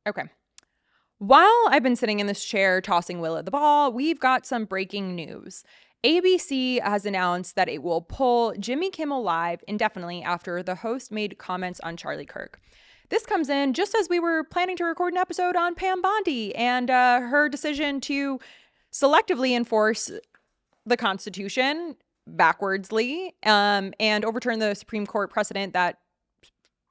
Okay. While I've been sitting in this chair tossing Will at the ball, we've got some breaking news. ABC has announced that it will pull Jimmy Kimmel Live indefinitely after the host made comments on Charlie Kirk. This comes in just as we were planning to record an episode on Pam Bondi and her decision to selectively enforce the Constitution backwardsly and overturn the Supreme Court precedent that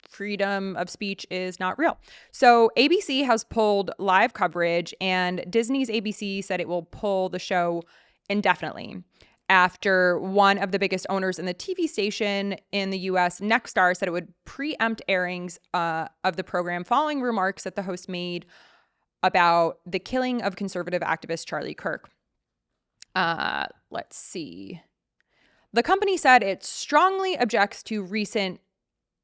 freedom of speech is not real. So ABC has pulled live coverage, and Disney's ABC said it will pull the show indefinitely after one of the biggest owners in the TV station in the U.S., Nexstar, said it would preempt airings of the program following remarks that the host made about the killing of conservative activist Charlie Kirk. Let's see. The company said it strongly objects to recent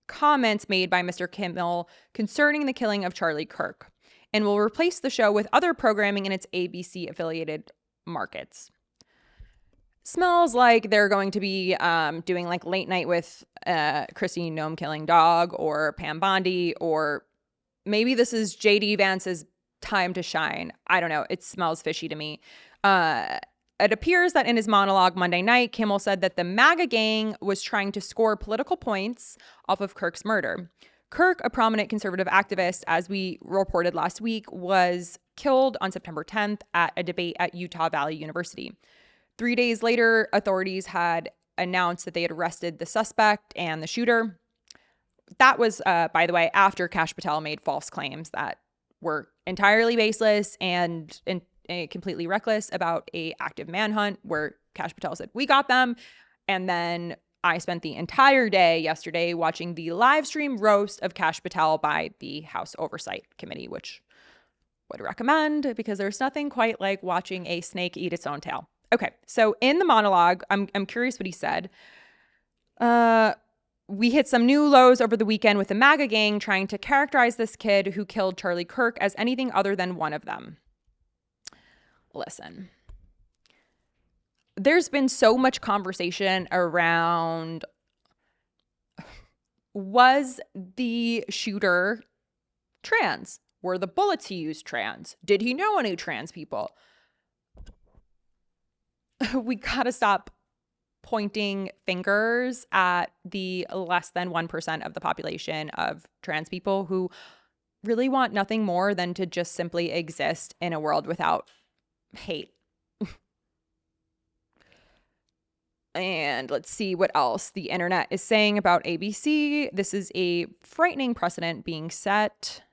comments made by Mr. Kimmel concerning the killing of Charlie Kirk and will replace the show with other programming in its ABC affiliated markets. Smells like they're going to be doing like Late Night with Chrissy Gnome Killing Dog or Pam Bondi, or maybe this is JD Vance's time to shine. I don't know. It smells fishy to me. It appears that in his monologue Monday night, Kimmel said that the MAGA gang was trying to score political points off of Kirk's murder. Kirk, a prominent conservative activist, as we reported last week, was killed on September 10th at a debate at Utah Valley University. 3 days later, authorities had announced that they had arrested the suspect and the shooter. That was, by the way, after Kash Patel made false claims that were entirely baseless and completely reckless about a active manhunt, where Kash Patel said, "We got them." And then I spent the entire day yesterday watching the live stream roast of Kash Patel by the House Oversight Committee, which would recommend because there's nothing quite like watching a snake eat its own tail. Okay, so in the monologue, I'm curious what he said. We hit some new lows over the weekend with the MAGA gang trying to characterize this kid who killed Charlie Kirk as anything other than one of them. Listen, there's been so much conversation around, was the shooter trans? Were the bullets he used trans? Did he know any trans people? We gotta stop pointing fingers at the less than 1% of the population of trans people who really want nothing more than to just simply exist in a world without hate. And let's see what else the internet is saying about ABC. This is a frightening precedent being set.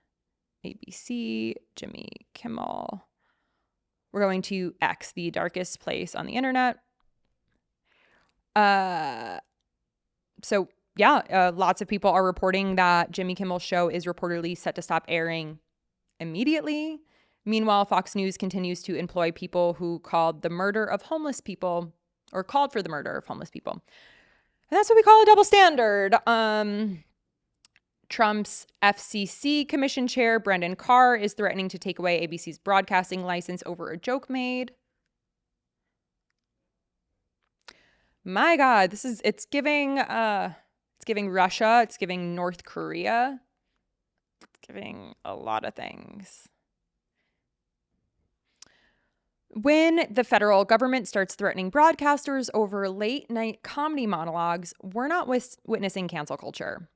ABC, Jimmy Kimmel. We're going to X, the darkest place on the internet. Lots of people are reporting that Jimmy Kimmel's show is reportedly set to stop airing immediately. Meanwhile, Fox News continues to employ people who called for the murder of homeless people. And that's what we call a double standard. Trump's FCC commission chair, Brendan Carr, is threatening to take away ABC's broadcasting license over a joke made. My God, it's giving Russia, it's giving North Korea, it's giving a lot of things. When the federal government starts threatening broadcasters over late night comedy monologues, we're not witnessing cancel culture.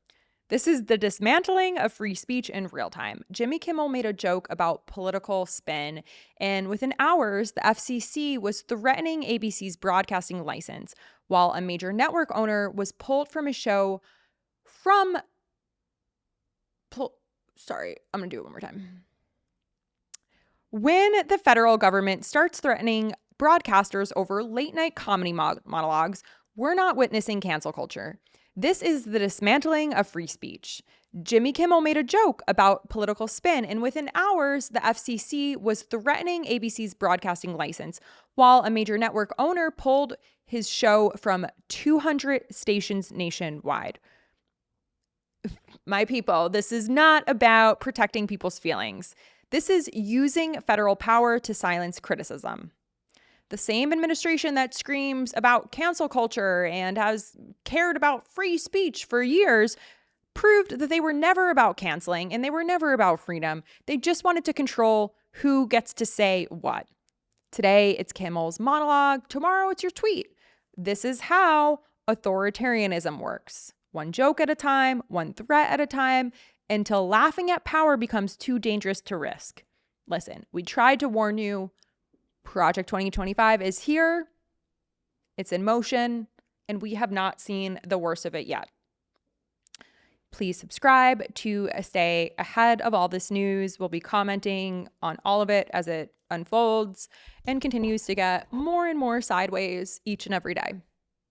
This is the dismantling of free speech in real time. Jimmy Kimmel made a joke about political spin, and within hours, the FCC was threatening ABC's broadcasting license, while a major network owner was pulled from his show from... Sorry, I'm going to do it one more time. When the federal government starts threatening broadcasters over late-night comedy monologues, we're not witnessing cancel culture. This is the dismantling of free speech. Jimmy Kimmel made a joke about political spin, and within hours, the FCC was threatening ABC's broadcasting license, while a major network owner pulled his show from 200 stations nationwide. My people, this is not about protecting people's feelings. This is using federal power to silence criticism. The same administration that screams about cancel culture and has cared about free speech for years proved that they were never about canceling and they were never about freedom. They just wanted to control who gets to say what. Today, it's Kimmel's monologue. Tomorrow, it's your tweet. This is how authoritarianism works. One joke at a time, one threat at a time, until laughing at power becomes too dangerous to risk. Listen, we tried to warn you. Project 2025 is here. It's in motion, and we have not seen the worst of it yet. Please subscribe to stay ahead of all this news. We'll be commenting on all of it as it unfolds and continues to get more and more sideways each and every day.